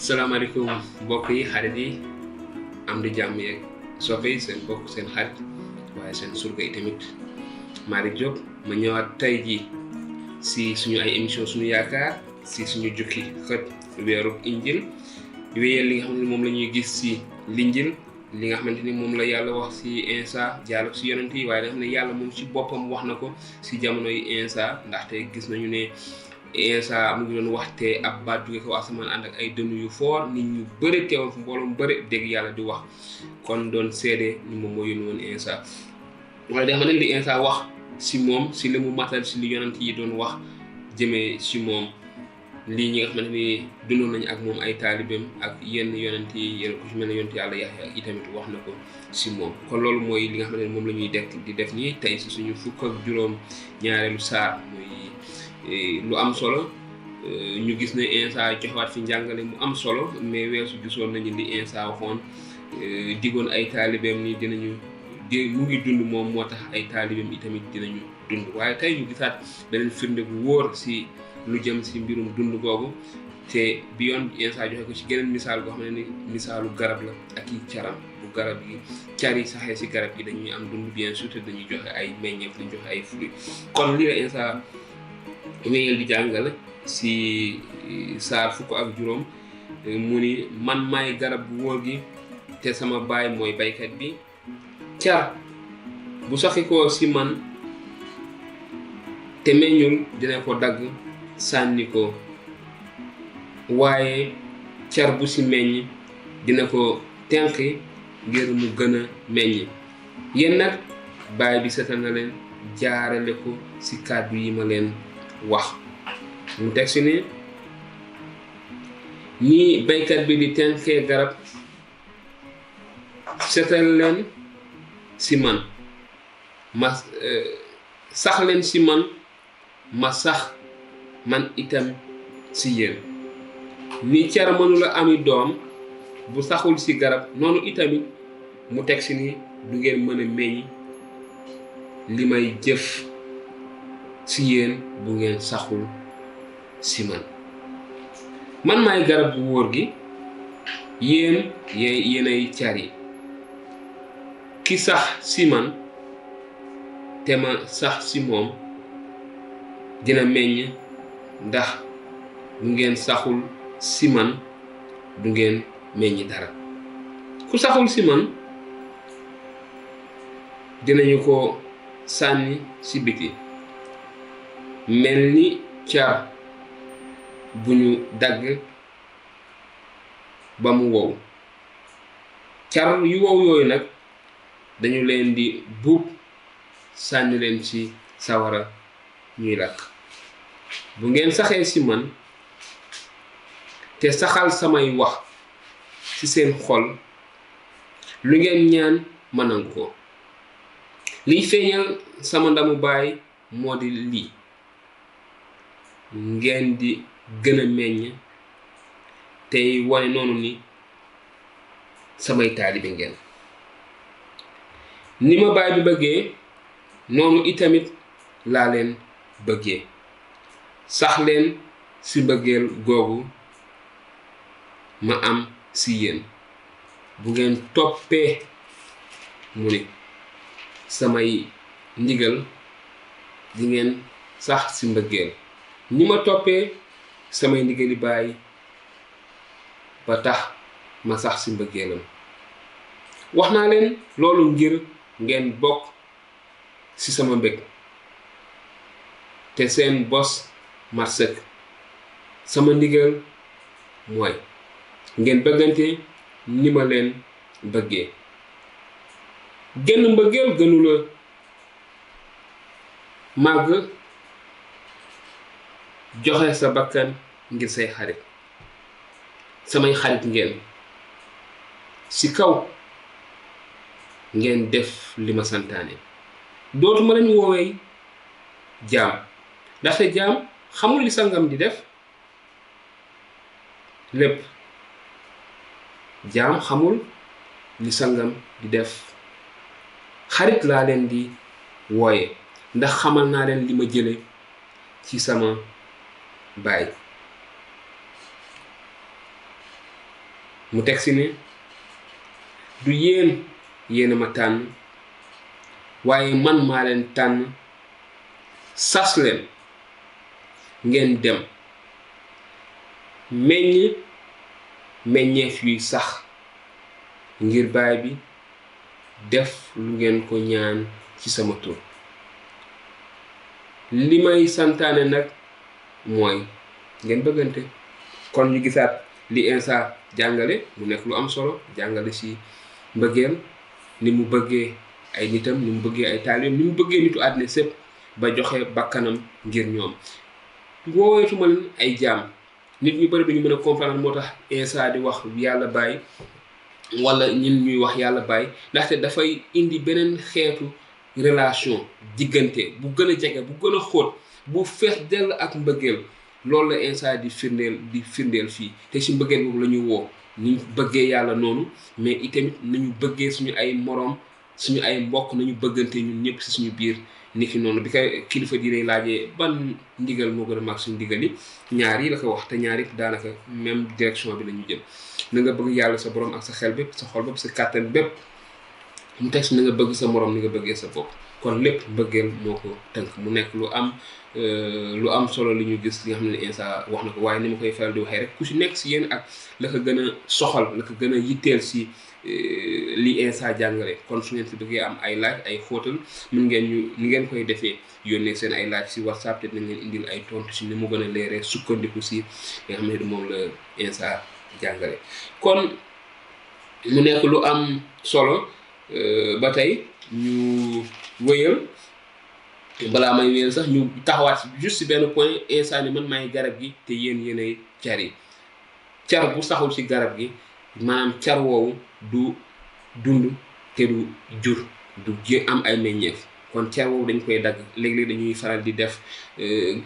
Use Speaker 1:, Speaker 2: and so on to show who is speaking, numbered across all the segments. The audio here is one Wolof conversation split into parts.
Speaker 1: salaamaaleykum mbokk yi xarit yi am di jàmm yeeg soppe yi seen bokk seen xarit waaye seen surga yi tamit Malick Diop ma ñëwaat tey jii si suñu ay émission suñu yaakaar si suñu jukki xët Weeru Injiil wéyal li nga xam ne moom la ñuy gis si l'Injiil li nga xamante ni moom la yàlla wax si Insa jàll si yonent yi waaye nga xam ne yàlla moom si boppam wax na ko si jamono yi Insa ndaxte gis nañu ne Insa mu ngi doon waxte ab baat jóge ko asamaan ànd ak ay dënnu yu foor nit ñu bëri teewoon fu mbooloo mu bëri dégg yàlla di wax kon doon seede ni moom moo yónni woon Insa wala da xam ne li Insa wax si moom si li mu matal si li yonent yi doon wax jëmee si moom lii ñi nga xamante ni dundoon nañu ak moom ay taalibeem ak yenn yonent yi yenn ku ci mel ne yonent yàlla Yaakaar yi tamit wax na ko si moom kon loolu mooy li nga xamante ne moom la ñuy di def nii tey si suñu fukk ak juróom ñaareelu saar muy lu am solo ñu gis ne Insa joxewaat fi njàngale mu am solo mais weesu gisoon nañu li Insa waxoon digoon ay taalibeem ni dinañu mu ngi dund moom moo tax ay taalibeem itamit dinañu dund waaye tey ñu gisaat beneen firnde bu wóor si lu jëm si mbirum dund googu te bi yoon Insa joxe ko ci geneen misaal boo xam ne ni misaalu garab la ak i caram bu garab yi car yi saxee si garab yi dañuy am dund bien sûr te dañuy joxe ay meññeef dañuy joxe ay fruits kon lii la Insa wéyal di jàngale si saar fukk ak juróom mu ni man maay garab bu wóor gi te sama baay mooy baykat bi car bu saxi ko si man te meññul dina ko dagg sànni ko waaye car bu si meññ dina ko tenqi ngir mu gën a meññ yéen nag baay bi setal na leen jaarale ko si kàddu yi ma leen wax mu teg si ne nii baykat bi di tenqee garab setal leen si man ma sax leen si man ma sax man itam si yéen ni car mënula ami doom bu saxul si garab noonu itamit mu teg si ni du ngeen mën a meññ li may jëf si yéen bu ngeen saxul si man maay garab bu wóor gi yéenay car yi ki sax si man te ma sax si moom dina meññ ndax bu ngeen saxul si man du ngeen meññ dara ku saxul si man dinañu ko sànni si biti mel ni car bu ñu dagg ba mu wow car yu wow yooyu nag dañu leen di buub sànni leen ci sawara ñuy lakk bu ngeen saxee ci man te saxal samay wax ci seen xol lu ngeen ñaan ma nangu ko liy feeñal sama ndamu baay moo di lii ngeen di gën a meññ tey wane noonu ni samay taalibe ngeen ni ma baay bi bëggee noonu itamit laa leen bëggee sax leen si mbëggeel googu ma am si yéen bu ngeen toppee mu ni samay ndigal di ngeen sax si mbëggeel ni ma toppee samay ndigali baay ba tax ma sax si mbëggeelam wax naa leen loolu ngir ngeen bokk ci sama mbég te seen bos mat sëkk sama ndigal mooy ngeen bëggante ni ma leen bëggee genn mbëggeel gënula màgg joxe sa bakkan ngir say xarit samay xarit ngeen ci kaw ngeen def li ma santaane dootuma leen woowee jaam ndaxte jaam xamul li sangam di def lépp jaam xamul li sangam di def xarit laa leen di wooye ndax xamal naa leen li ma jële ci sama baay mu teg si ne du yéen a ma tànn waaye man maa leen tànn sas leen ngeen dem meññeef yuy sax ngir baay bi def lu ngeen ko ñaan ci sama tur. li may santaane nag mooy ngeen bëggante. kon ñu gisaat li Insa jàngale mu nekk lu am solo, jàngale ci mbëggeel, ni mu bëggee ay nitam, ni mu bëggee ay taalibeem, ni mu bëggee nitu àddina sépp ba joxe bakkanam ngir ñoom. wooweetuma leen ay jaam. nit ñu bëri duñu mën a comprendre moo tax Insa di wax yàlla baay wala ñun ñuy wax yàlla baay, ndaxte dafay indi beneen xeetu relation diggante bu gën a jege, bu gën a xóot, bu fees dell ak mbëggeel. loolu la Insa di firndeel fii, te ci mbëggeel boobu la ñu woo ni ñu bëggee yàlla noonu, mais itamit nañu bëggee suñu ay moroom, suñu ay mbokk, nañu bëggante ñun ñëpp ci suñu biir niki noonu. bi ko kilifa diine laajee ban ndigal moo gën a mag suñu ndigal yi, ñaar yi la ko wax, te ñaar yëpp daanaka même direction bi la ñu jëm. na nga bëgg yàlla sa borom ak sa xel bépp, sa xol bépp, sa kàttan bépp. mu teg si na nga bëgg sa morom ni nga bëggee sa bopp. kon lépp mbëggeel moo ko tënk. mu nekk lu am solo li ñu gis li nga xam ne Insa wax na ko. waaye ni ma koy faral di waxee rek, ku si nekk si yéen ak la ko gën a soxal, la ko gën a yitteel si li Insa jàngale. kon su ngeen si bëggee am ay laaj, ay xóotal, mën ngeen ni ngeen koy defee yónnee seen ay laaj si WhatsApp, te dinañ leen indil ay tontu si ni mu gën a leeree, sukkandiku si nga xam ne moom la Insa jàngale. kon mu nekk lu am solo. ba tey ñu wëyal, balaa may wëyal sax ñu taxawaat juste si benn point. Insa ni man maay garab gi te yéenay car yi. car bu saxul ci garab gi, maanaam car woowu du dund te du jur, du am ay meññeef. kon car woowu dañ koy dagg. léeg-léeg dañuy faral di def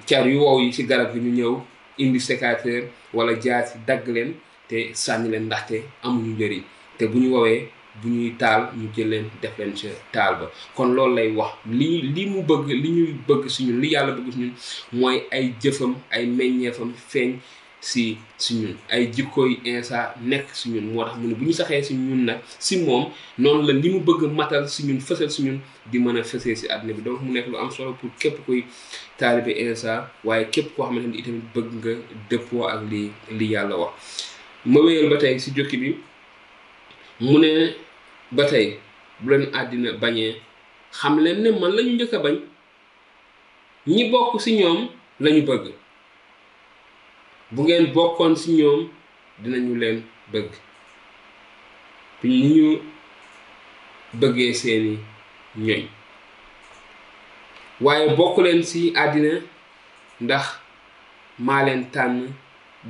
Speaker 1: car yu wow yi ci garab gi ñu ñëw indi sécateur wala jaasi dagg leen te sànni leen, ndaxte amuñu njëriñ. te bu ñu woowee, bu ñuy taal ñu jël leen def leen ca taal ba. kon loolu lay wax, li mu bëgg, li ñuy bëgg si ñun, li yàlla bëgg si ñun mooy ay jëfam, ay meññeefam feeñ si ñun, ay jikkooy Insa nekk si ñun. moo tax mu ne bu ñu saxee si ñun nag, si moom, noonu la li mu bëgg matal si ñun, fësal si ñun, di mën a fësee si àddina bi. donc mu nekk lu am solo pour képp kuy taalibe Insa, waaye képp koo xamante ni itamit bëgg nga dëppoo ak li yàlla wax. ma wéyal ba tey si jukki bi, mu ne ba tey bu leen àddina bañee, xam leen ne man lañu njëkk a bañ. ñi bokk ci ñoom lañu bëgg. bu ngeen bokkoon ci ñoom dinañu leen bëgg, ni ñu bëggee seeni ñoñ. waaye bokk leen ci àddina ndax maa leen tànn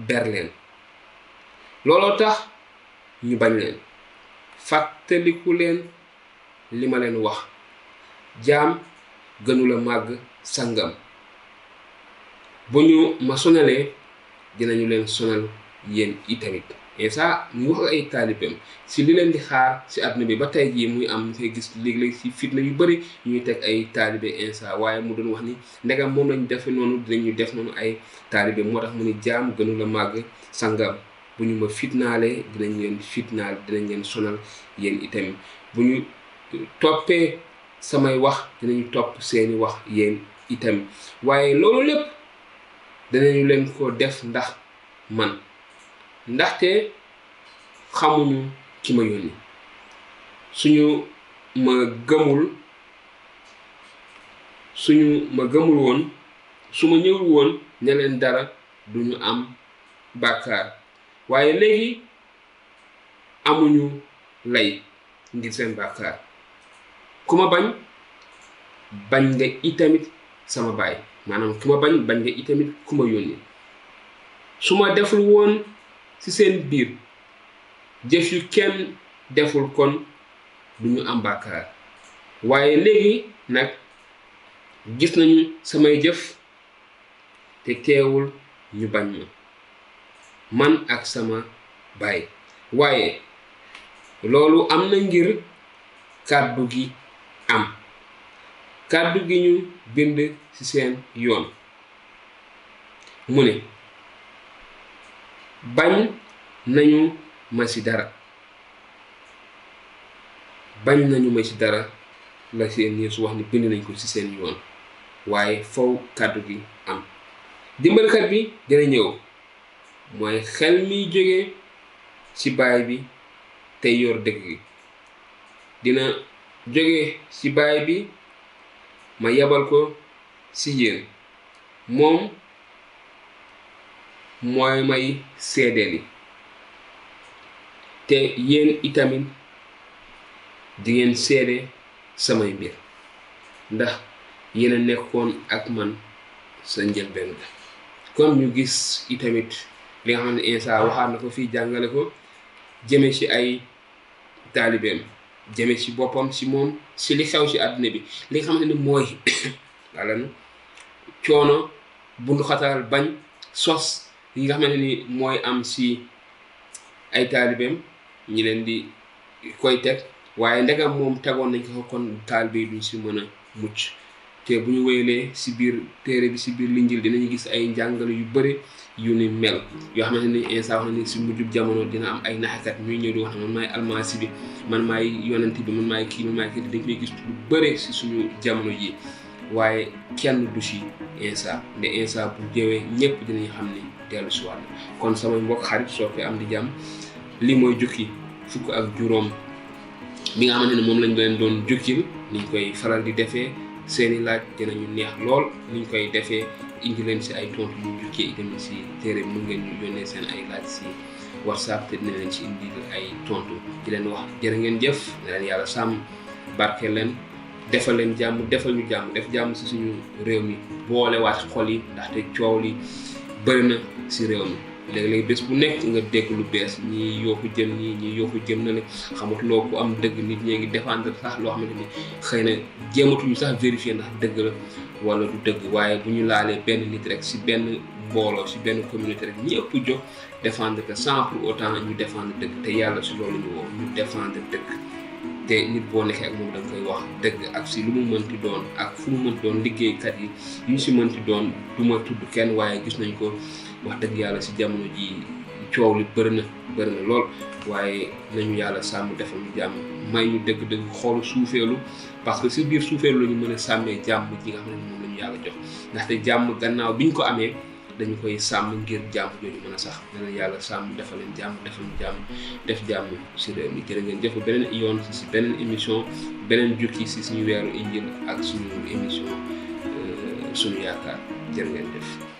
Speaker 1: ber leen. looloo tax ñu bañ leen. fàttaliku leen li ma leen wax, jaam gënula màgg sangam. bu ñu ma sonalee dinañu leen sonal yéen itamit. Insa ñu wax ay taalibeem si li leen di xaar si àdduna bi ba tey jii muy am. ñu koy gis léeg-léeg si fitna yu bëri ñuy teg ay taalibe Insa, waaye mu doon wax ni ndegam moom lañu defe noonu, dinañu def noonu ay taalibe. moo tax mu ni jaam gënula màgg sangam. bu ñu ma fitnaalee dinañ leen fitnaal, dinañ leen sonal yéen itamit. bu ñu toppee samay wax dinañu topp seeni wax yéen itamit. waaye loolu lépp danañu leen ko def ndax man, ndaxte xamuñu ki ma yónni. suñu ma gëmul woon, su ma ñëwul woon ne leen dara, duñu am bàkkaar. waaye léegi amuñu lay ngir seen bàkkaar. ku ma bañ nga itamit sama baay, maanaam ku ma bañ nga itamit ku ma yónni. su ma deful woon ci seen biir jëf yu kenn deful, kon duñu am bàkkaar. waaye léegi nag gis nañu samay jëf te teewul ñu bañ ma, man ak sama baay. waaye loolu am na ngir kàddu gi am, kàddu gi ñu bind ci seen yoon. mu ne bañ nañu ma ci dara bañ nañu ma ci dara la seen Yeesu wax ni bind nañ ko ci seen yoon waaye faw kàddu gi am dimbalkat bi dina ñëw mooy xel mi jóge ci baay bi te yor dëgg gi dina jóge ci baay bi ma yabal ko ci yéen moom mooy may seedeel yi te yéen itamit di ngeen seede samay mbir ndax yéen a nekkoon ak man sa njëlbeen ga kon ñu gis itamit li nga xam ne Insa waxaat na ko fii jàngale ko jëme ci ay taalibeem jëme ci boppam ci moom ci li xew ci àdduna bi li nga xamante ni mooy walla coono bunduxataal bañ sos yi nga xamante ni mooy am ci ay taalibeem ñi leen di koy teg waaye ndegam moom tegoon nañ ko kon taalibe yi duñ ci mën a mucc te bu ñu wéyalee ci biir téere bi ci biir linjil dinañu gis ay njàngale yu bëri yu ni mel yoo xamante ni Insa wax na ni ci mujjub jamono dina am ay naxakat ñuy ñëw di wax ne man maay almasi bi man maay yonent bi man maay kii dañ koy gis lu bëri ci suñu jamono ji waaye kenn du ci Insa nde Insa bu jëwee ñëpp dinañ xam ni dellu si wàll kon samay mbokk xarit soppe am di jàmm li mooy jukki fukk ak juróom bi nga xamante ne moom lañ leen doon jukkil niñ koy faral di defee seeni laaj dinañu neex lool niñ koy defee indi leen ci ay tontu yu jukkee itamit ci téere bi mun ngeen ñu yónnee seen ay laaj ci WhatsApp te dina leen ci indi ay tontu di leen wax jërë ngeen jëf na leen yàlla sàmm barke leen defal leen jàmm defal ñu jàmm def jàmm ci suñu réew mi boole waat xol yi ndaxte coow li bëri na ci réew mi léeg-léeg bés bu nekk nga dégg lu bees ñii yooku jëm ñii yooku jëm na ne xamatuloo ku am dëgg nit ñee ngi défendre sax loo xamante ni xëy na jéematuñu sax vérifier ndax dëgg la wala du dëgg waaye bu ñu laalee benn nit rek ci benn mbooloo ci benn communauté rek ñëpp jóg défendre que sans pour autant ñu défendre dëgg te yàlla ci loolu ñu woo ñu défendre dëgg te nit boo nekkee ak moom da nga koy wax dëgg ak ci lu mu mënti doon ak fu mu mënti doon liggéeykat yi yu ci mënti doon du ma tudd kenn waaye gis nañ ko wax dëgg yàlla ci jamono ji coow li bëri na lool waaye nañu yàlla sàmm defal ñu jàmm may ñu dëgg-dëgg xoolu suufeelu parce que ci biir suufeelu la ñu mën a sàmmee jàmm ji nga xam ne moom la ñu yàlla jox ndaxte jàmm gannaaw bi ñu ko amee dañu koy sàmm ngir jàmm jooju mën a sax na leen yàlla sàmm defal leen jàmm defal ñu jàmm def jàmm ci réew mi jërë ngeen jëf beneen yoon ci beneen émission beneen jukki ci suñu weeru injil ak suñu émission sunu yaakaar jërë ngeen jëf